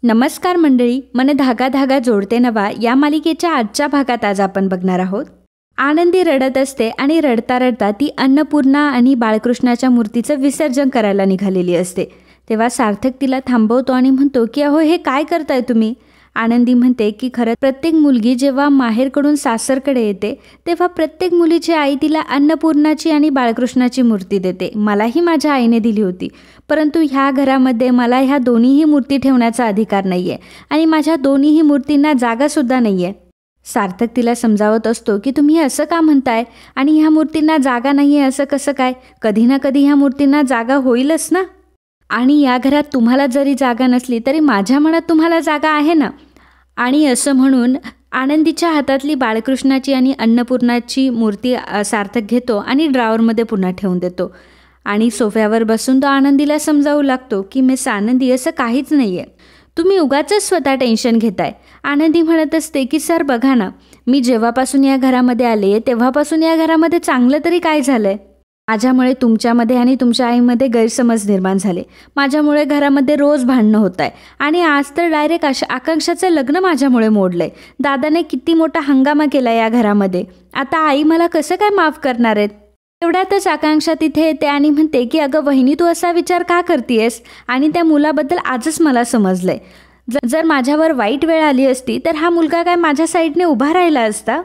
नमस्कार मंडळी, मन धागा धागा जोडते नवा या मालिकेच्या आजच्या भागात आज आपण बघणार आहोत. आनंदी रडत असते आणि रडता रडता ती अन्नपूर्णा आणि बाळकृष्णाच्या मूर्तीचं विसर्जन करायला निघालेली असते. तेव्हा सार्थक तिला थांबवतो आणि म्हणतो की अहो हे काय करताय तुम्ही. आनंदी म्हणते की खरं प्रत्येक मुलगी जेव्हा माहेरकडून सासरकडे येते तेव्हा प्रत्येक मुलीची आई तिला अन्नपूर्णाची आणि बाळकृष्णाची मूर्ती देते. मलाही माझ्या आईने दिली होती, परंतु ह्या घरामध्ये मला ह्या दोन्हीही मूर्ती ठेवण्याचा अधिकार नाही आहे आणि माझ्या दोन्हीही मूर्तींना जागासुद्धा नाही आहे. सार्थक तिला समजावत असतो की तुम्ही असं का म्हणताय आणि ह्या मूर्तींना जागा नाही आहे असं कसं काय. कधी ना कधी ह्या मूर्तींना जागा होईलच ना. आणि या घरात तुम्हाला जरी जागा नसली तरी माझ्या मनात तुम्हाला जागा आहे ना. आणि असं म्हणून आनंदीच्या हातातली बाळकृष्णाची आणि अन्नपूर्णाची मूर्ती सार्थक घेतो आणि ड्रॉवरमध्ये पुन्हा ठेवून देतो. आणि सोफ्यावर बसून तो आनंदीला समजावू लागतो की मिस आनंदी असं काहीच नाही आहे, तुम्ही उगाचच स्वतः टेन्शन घेताय. आनंदी म्हणत असते की सर बघा ना, मी जेव्हापासून या घरामध्ये आले तेव्हापासून या घरामध्ये चांगलं तरी काय झालं आहे. माझ्यामुळे तुमच्यामध्ये आणि तुमच्या आईमध्ये गैरसमज निर्माण झाले. माझ्यामुळे घरामध्ये रोज भांडणं होत आहे आणि आज तर डायरेक्ट आकांक्षाचं लग्न माझ्यामुळे मोडलं आहे. दादाने किती मोठा हंगामा केला या घरामध्ये. आता आई मला कसं काय माफ करणार आहेत. तेवढ्यातच आकांक्षा तिथे येते आणि म्हणते की अगं वहिनी, तू असा विचार का करतेयस. आणि त्या मुलाबद्दल आजच मला समजलंय, जर माझ्यावर वाईट वेळ आली असती तर हा मुलगा काय माझ्या साईडने उभा राहिला असता.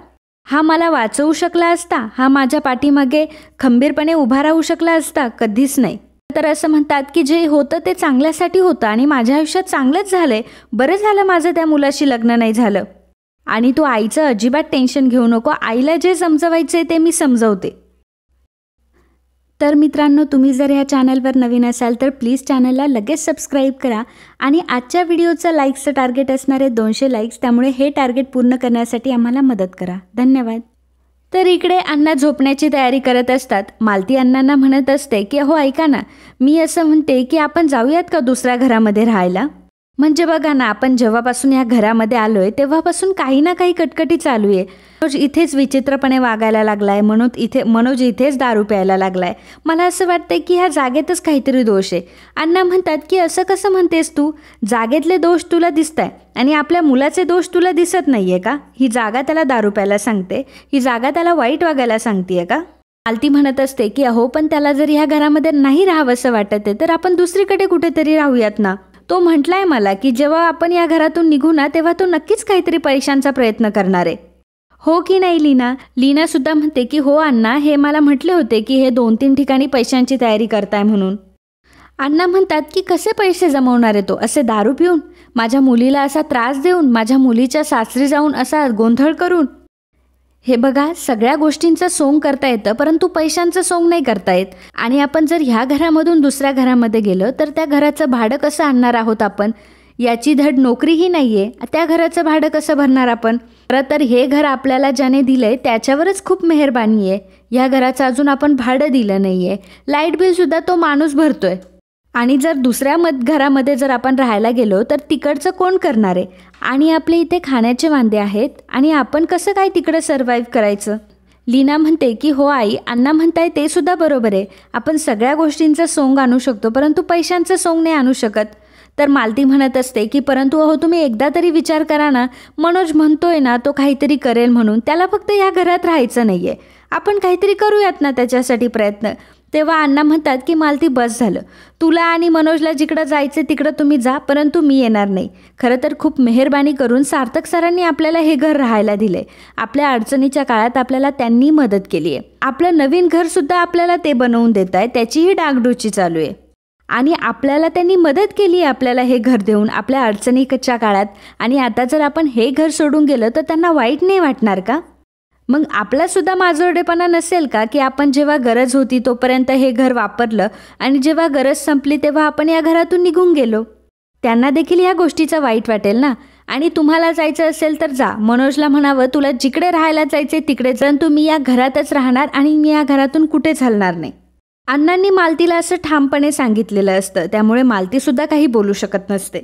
हा मला वाचवू शकला असता. हा माझ्या पाठीमागे खंबीरपणे उभा राहू शकला असता. कधीच नाही. तर असं म्हणतात की जे होतं ते चांगल्यासाठी होतं आणि माझ्या आयुष्यात चांगलंच झालंय. बरं झालं माझं त्या मुलाशी लग्न नाही झालं. आणि तू आईचं अजिबात टेन्शन घेऊ नको. आईला जे समजवायचे ते मी समजवते. तर मित्रांनो, तुम्ही जर ह्या चॅनलवर नवीन असाल तर प्लीज चॅनलला लगेच सबस्क्राईब करा. आणि आजच्या व्हिडिओचं लाईक्सचं टार्गेट असणारे 200 लाईक्स, त्यामुळे हे टार्गेट पूर्ण करण्यासाठी आम्हाला मदत करा. धन्यवाद. तर इकडे अण्णा झोपण्याची तयारी करत असतात. मालती अण्णांना म्हणत असते की अहो ऐका ना, मी असं म्हणते की आपण जाऊयात का दुसऱ्या घरामध्ये राहायला. म्हणजे बघा ना, आपण जेव्हापासून या घरामध्ये आलोय तेव्हापासून काही ना काही कटकटी चालू आहे. मनोज इथेच विचित्रपणे वागायला लागलाय. मनोज इथेच दारू प्यायला लागलाय. मला असं वाटतंय की ह्या जागेतच काहीतरी दोष आहे. अण्णा म्हणतात की असं कसं म्हणतेस तू. जागेतले दोष तुला दिसताय आणि आपल्या मुलाचे दोष तुला दिसत नाहीये का. ही जागा त्याला दारू प्यायला सांगते, ही जागा त्याला वाईट वागायला सांगतेय का. मालती म्हणत असते की अहो पण त्याला जर ह्या घरामध्ये नाही राहावंसं वाटत आहे तर आपण दुसरीकडे कुठेतरी राहूयात ना. तो म्हटलाय मला की जेव्हा आपण या घरातून निघू ना तेव्हा तो नक्कीच काहीतरी पैशांचा प्रयत्न करणार आहे. हो की नाही लीना. लीना सुद्धा म्हणते की हो अण्णा, हे मला म्हटले होते की हे 2-3 ठिकाणी पैशांची तयारी करताय म्हणून. अण्णा म्हणतात की कसे पैसे जमवणार आहे तो. असे दारू पिऊन, माझ्या मुलीला असा त्रास देऊन, माझ्या मुलीच्या सासरी जाऊन असा गोंधळ करून. हे बघा, सगळ्या गोष्टींचं सोंग करता येतं परंतु पैशांचं सोंग नाही करता येत. आणि आपण जर ह्या घरामधून दुसऱ्या घरामध्ये गेलो तर त्या घराचं भाडं कसं आणणार आहोत आपण. याची धड नोकरीही नाहीये, त्या घराचं भाडं कसं भरणार आपण. तर हे घर आपल्याला ज्याने दिलंय त्याच्यावरच खूप मेहरबानी आहे. या घराचं अजून आपण भाडं दिलं नाहीये. लाईट बिल सुद्धा तो माणूस भरतोय. आणि जर दुसऱ्या घरामध्ये जर आपण राहायला गेलो तर तिकडचं कोण करणार आहे. आणि आपले इथे खाण्याचे वांदे आहेत आणि आपण कसं काय तिकडं सर्व्हाइव्ह करायचं. लीना म्हणते की हो आई, अण्णा म्हणताय ते सुद्धा बरोबर आहे. आपण सगळ्या गोष्टींचं सोंग आणू शकतो परंतु पैशांचं सोंग नाही आणू शकत. तर मालती म्हणत असते की परंतु अहो तुम्ही एकदा तरी विचार करा ना. मनोज म्हणतोय ना तो काहीतरी करेल म्हणून. त्याला फक्त या घरात राहायचं नाहीये. आपण काहीतरी करूयात ना त्याच्यासाठी प्रयत्न. तेव्हा अण्णा म्हणतात की मालती बस झालं. तुला आणि मनोजला जिकडं जायचं तिकडं तुम्ही जा, परंतु मी येणार नाही. खरं तर खूप मेहरबानी करून सार्थक सरांनी आपल्याला हे घर राहायला दिले. आपल्या अडचणीच्या काळात आपल्याला त्यांनी मदत केली आहे. आपलं नवीन घरसुद्धा आपल्याला ते बनवून देत आहे, त्याचीही डागडुजी चालू आहे. आणि आपल्याला त्यांनी मदत केली आहे आपल्याला हे घर देऊन आपल्या अडचणीच्या काळात. आणि आता जर आपण हे घर सोडून गेलं तर त्यांना वाईट नाही वाटणार का. मग आपलासुद्धा माजोरडेपणा नसेल का की आपण जेव्हा गरज होती तोपर्यंत हे घर वापरलं आणि जेव्हा गरज संपली तेव्हा आपण या घरातून निघून गेलो. त्यांना देखील ह्या गोष्टीचं वाईट वाटेल ना. आणि तुम्हाला जायचं असेल तर जा. मनोजला म्हणावं तुला जिकडे राहायला जायचे तिकडे, परंतु मी या घरातच राहणार आणि मी या घरातून कुठेच हलणार नाही. अण्णांनी मालतीला असं ठामपणे सांगितलेलं असतं, त्यामुळे मालतीसुद्धा काही बोलू शकत नसते.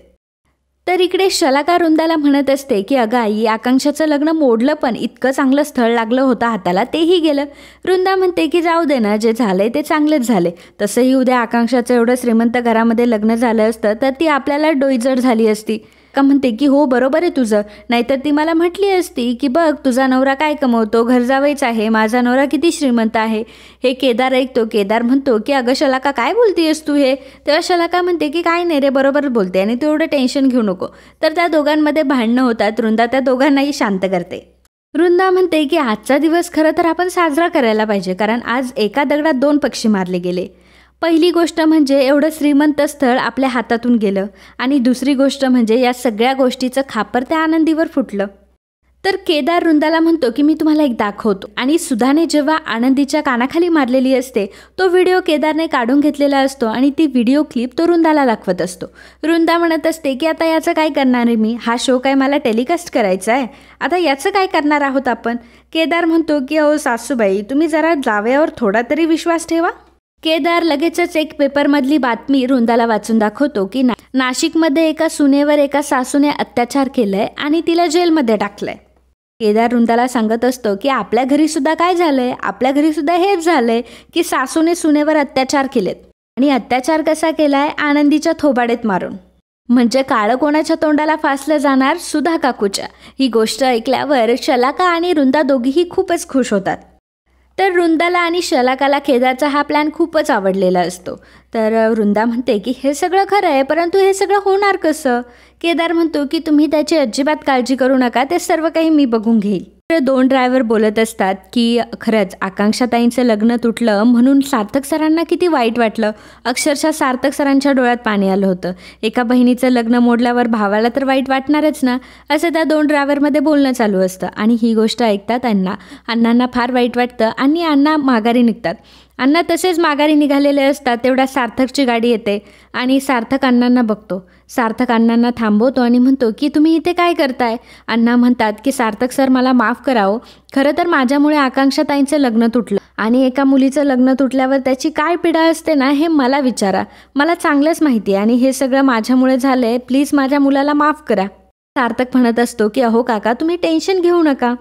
तर इकडे शलाका वृंदाला म्हणत असते की अगं आई, आकांक्षाचं लग्न मोडलं पण इतकं चांगलं स्थळ लागलं होतं हाताला, तेही गेलं. वृंदा म्हणते की जाऊ दे ना, जे झालंय ते चांगलेच झाले. तसंही उद्या आकांक्षाचं एवढं श्रीमंत घरामध्ये लग्न झालं असतं तर ती आपल्याला डोईजड झाली असती. का म्हणते की हो बरोबर आहे तुझं, नाहीतर ती मला म्हटली असती की बघ तुझा नवरा काय कमवतो, घर जावईच आहे, माझा नवरा किती श्रीमंत आहे. हे केदार ऐकतो. केदार म्हणतो की अगं शलाका काय बोलतीयस तू हे. तेव्हा शलाका म्हणते की काय नाही रे, बरोबर बोलते आणि तू एवढं टेन्शन घेऊ नको. तर त्या दोघांमध्ये भांडणं होतात. वृंदा त्या दोघांनाही शांत करते. वृंदा म्हणते की आजचा दिवस खरं तर आपण साजरा करायला पाहिजे, कारण आज एका दगडात 2 पक्षी मारले गेले. पहिली गोष्ट म्हणजे एवढं श्रीमंत स्थळ आपल्या हातातून गेलं आणि दुसरी गोष्ट म्हणजे या सगळ्या गोष्टीचं खापर त्या आनंदीवर फुटलं. तर केदार वृंदाला म्हणतो की मी तुम्हाला एक दाखवतो. आणि सुधाने जेव्हा आनंदीच्या कानाखाली मारलेली असते तो व्हिडिओ केदारने काढून घेतलेला असतो आणि ती व्हिडिओ क्लिप तो वृंदाला दाखवत असतो. वृंदा म्हणत असते की आता याचं काय करणार आहे मी, हा शो काय मला टेलिकास्ट करायचा आहे, आता याचं काय करणार आहोत आपण. केदार म्हणतो की अहो सासूबाई, तुम्ही जरा जावयावर थोडा तरी विश्वास ठेवा. केदार लगेचच एक पेपरमधली बातमी वृंदाला वाचून दाखवतो की नाशिकमध्ये एका सुनेवर एका सासूने अत्याचार केलाय आणि तिला जेलमध्ये टाकलंय. केदार वृंदाला सांगत असतो की आपल्या घरी सुद्धा काय झालंय, आपल्या घरी सुद्धा हेच झालंय की सासूने सुनेवर अत्याचार केलेत. आणि अत्याचार कसा केलाय, आनंदीच्या थोबाडेत मारून. म्हणजे काळं कोणाच्या तोंडाला फासलं जाणार, सुधा काकूच्या. ही गोष्ट ऐकल्यावर शलाका आणि वृंदा दोघीही खूपच खुश होतात. तर वृंदाला आणि शलाकाला केदारचा हा प्लॅन खूपच आवडलेला असतो. तर वृंदा म्हणते की हे सगळं खरं आहे, परंतु हे सगळं होणार कसं. केदार म्हणतो की तुम्ही त्याची अजिबात काळजी करू नका, ते सर्व काही मी बघून घेईल. तर 2 ड्रायव्हर बोलत असतात की खरंच आकांक्षाताईंचं लग्न तुटलं म्हणून सार्थक सरांना किती वाईट वाटलं. अक्षरशः सार्थक सरांच्या डोळ्यात पाणी आलं होतं. एका बहिणीचं लग्न मोडल्यावर भावाला तर वाईट वाटणारच ना, असं त्या 2 ड्रायव्हरमध्ये बोलणं चालू असतं. आणि ही गोष्ट ऐकतात अण्णांना फार वाईट वाटतं आणि अण्णा माघारी निघतात. अण्णा तसेच माघारी निघालेले असतात तेवढ्या सार्थकची गाडी येते आणि सार्थक अण्णांना बघतो. सार्थक अण्णांना थांबवतो आणि म्हणतो की तुम्ही इथे काय करताय. अण्णा म्हणतात की सार्थक सर मला माफ करावं, खरं तर माझ्यामुळे आकांक्षाताईंचं लग्न तुटलं आणि एका मुलीचं लग्न तुटल्यावर त्याची काय पीडा असते ना हे मला विचारा, मला चांगलंच माहिती आहे आणि हे सगळं माझ्यामुळे झालंय, प्लीज माझ्या मुलाला माफ करा. सार्थक म्हणत असतो की अहो काका तुम्ही टेन्शन घेऊ नका.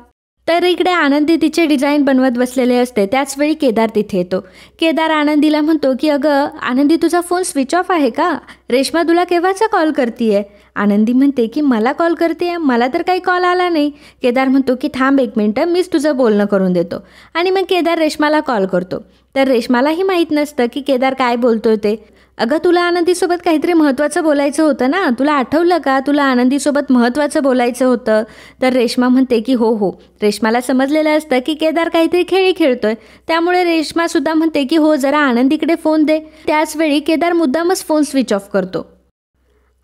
तर इकडे आनंदी तिचे डिझाईन बनवत बसलेले असते. त्याचवेळी केदार तिथे येतो. केदार आनंदीला म्हणतो की अगं आनंदी तुझा फोन स्विच ऑफ आहे का, रेश्मा तुला केव्हाचा कॉल करतीये. आनंदी म्हणते की मला कॉल करते, मला तर काही कॉल आला नाही. केदार म्हणतो की थांब 1 मिनटं, मीच तुझं बोलणं करून देतो. आणि मग केदार रेश्माला कॉल करतो. तर रेश्मालाही माहीत नसतं की केदार काय बोलतोय ते. अगं तुला आनंदीसोबत काहीतरी महत्त्वाचं बोलायचं होतं ना, तुला आठवलं का, तुला आनंदीसोबत महत्त्वाचं बोलायचं होतं. तर रेश्मा म्हणते की हो. रेश्माला समजलेलं असतं की केदार काहीतरी खेळी खेळतोय, त्यामुळे रेश्मासुद्धा म्हणते की हो जरा आनंदीकडे फोन दे. त्याचवेळी केदार मुद्दामच फोन स्विच ऑफ करतो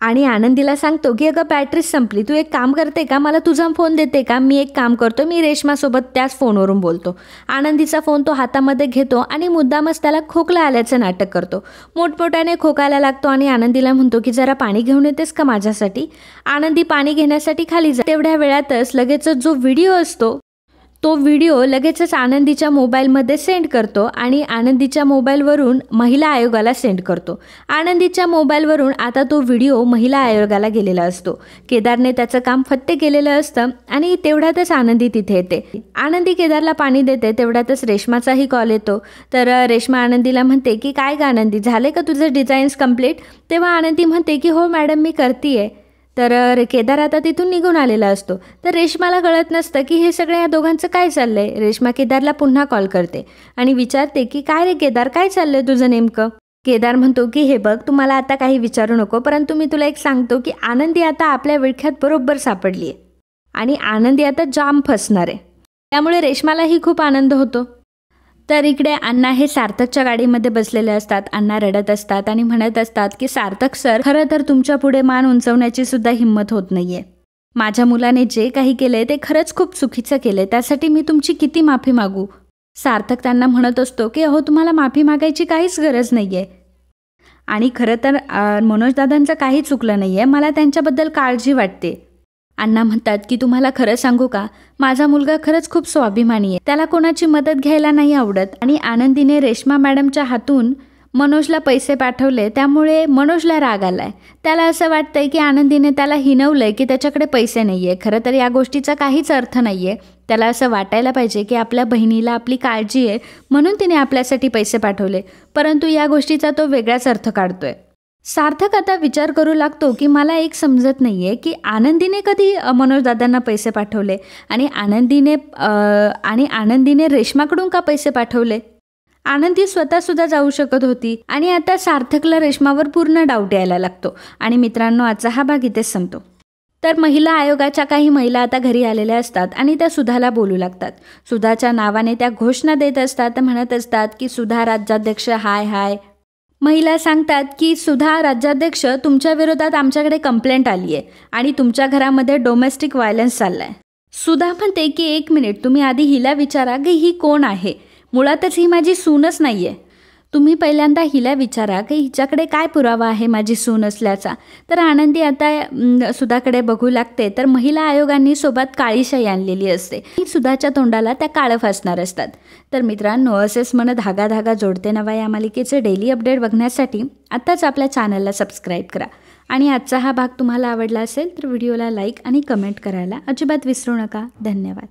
आणि आनंदीला सांगतो की अगं बॅटरीच संपली, तू एक काम करते का, मला तुझा फोन देते का. मी एक काम करतो, मी रेश्मासोबत त्याच फोनवरून बोलतो. आनंदीचा फोन तो हातामध्ये घेतो आणि मुद्दामच त्याला खोकला आल्याचं नाटक करतो. मोठमोठ्याने खोकायला लागतो आणि आनंदीला म्हणतो की जरा पाणी घेऊन येतेस का माझ्यासाठी. आनंदी पाणी घेण्यासाठी खाली जा. तेवढ्या वेळातच लगेचच जो व्हिडिओ असतो तो व्हिडिओ लगेचच आनंदीच्या मोबाईलमध्ये सेंड करतो आणि आनंदीच्या मोबाईलवरून महिला आयोगाला सेंड करतो. आनंदीच्या मोबाईलवरून आता तो व्हिडिओ महिला आयोगाला गेलेला असतो. केदारने त्याचं काम फत्ते केलेलं असतं आणि तेवढ्यातच आनंदी तिथे येते. आनंदी केदारला पाणी देते. तेवढ्यातच रेश्माचाही कॉल येतो. तर रेश्मा आनंदीला म्हणते की काय ग आनंदी, झाले का तुझे डिझाईन्स कंप्लीट. तेव्हा आनंदी म्हणते की हो मॅडम मी करतीये. तर केदार आता तिथून निघून आलेला असतो. तर रेश्माला कळत नसतं की हे सगळं या दोघांचं काय चाललंय. रेश्मा केदारला पुन्हा कॉल करते आणि विचारते की काय रे केदार, काय चाललंय तुझं नेमकं. केदार म्हणतो की हे बघ तू मला आता काही विचारू नको, परंतु मी तुला एक सांगतो की आनंदी आता आपल्या विळख्यात बरोबर सापडली आहे आणि आनंदी आता जाम फसणार आहे. त्यामुळे रेश्मालाही खूप आनंद होतो. तर इकडे अण्णा हे सार्थकच्या गाडीमध्ये बसलेले असतात. अण्णा रडत असतात आणि म्हणत असतात की सार्थक सर, खरं तर तुमच्या पुढे मान उंचवण्याची सुद्धा हिंमत होत नाहीये. माझ्या मुलाने जे काही केलंय ते खरंच खूप चुकीचं केलंय, त्यासाठी मी तुमची किती माफी मागू. सार्थक त्यांना म्हणत असतो की अहो तुम्हाला माफी मागायची काहीच गरज नाहीये आणि खरं तर मनोजदादांचं काही चुकलं नाहीये, मला त्यांच्याबद्दल काळजी वाटते. अण्णा म्हणतात की तुम्हाला खरं सांगू का, माझा मुलगा खरंच खूप स्वाभिमानी आहे, त्याला कोणाची मदत घ्यायला नाही आवडत. आणि आनंदीने रेश्मा मॅडमच्या हातून मनोजला पैसे पाठवले, त्यामुळे मनोजला राग आलाय. त्याला असं वाटतंय की आनंदीने त्याला हिणवलंय की त्याच्याकडे पैसे नाहीये. खरं तर या गोष्टीचा काहीच अर्थ नाहीये. त्याला असं वाटायला पाहिजे की आपल्या बहिणीला आपली काळजी आहे म्हणून तिने आपल्यासाठी पैसे पाठवले, परंतु या गोष्टीचा तो वेगळाच अर्थ काढतोय. सार्थक आता विचार करू लागतो की मला एक समजत नाही आहे की आनंदीने कधी मनोजदादांना पैसे पाठवले आणि आनंदीने रेश्माकडून का पैसे पाठवले. आनंदी स्वतःसुद्धा जाऊ शकत होती आणि आता सार्थकला रेश्मावर पूर्ण डाऊट यायला लागतो. आणि मित्रांनो, आजचा हा भाग इथेच संपतो. तर महिला आयोगाच्या काही महिला आता घरी आलेल्या असतात आणि त्या सुधाला बोलू लागतात. सुधाच्या नावाने त्या घोषणा देत असतात, म्हणत असतात की सुधा राज्याध्यक्ष हाय हाय. महिला सांगतात की सुधा राज्याध्यक्ष, तुमच्या विरोधात आमच्याकडे कंप्लेंट आली आहे आणि तुमच्या घरामध्ये डोमेस्टिक व्हायलन्स चालला आहे. सुधा म्हणते की 1 मिनिट, तुम्ही आधी हिला विचारा की ही कोण आहे. मुळातच ही माझी सूनच नाही आहे. तुम्ही पहिल्यांदा हिला विचारा की हिच्याकडे काय पुरावा आहे माझी सून असल्याचा. तर आनंदी आता सुधाकडे बघू लागते. तर महिला आयोगांनी सोबत काळीशाई आणलेली असते. सुधाच्या तोंडाला त्या काळं फासणार असतात. तर मित्रांनो, असेच मन धागा धागा जोडते नवा या मालिकेचे डेली अपडेट बघण्यासाठी आत्ताच आपल्या चॅनलला सबस्क्राईब करा. आणि आजचा हा भाग तुम्हाला आवडला असेल तर व्हिडिओला लाईक आणि कमेंट करायला अजिबात विसरू नका. धन्यवाद.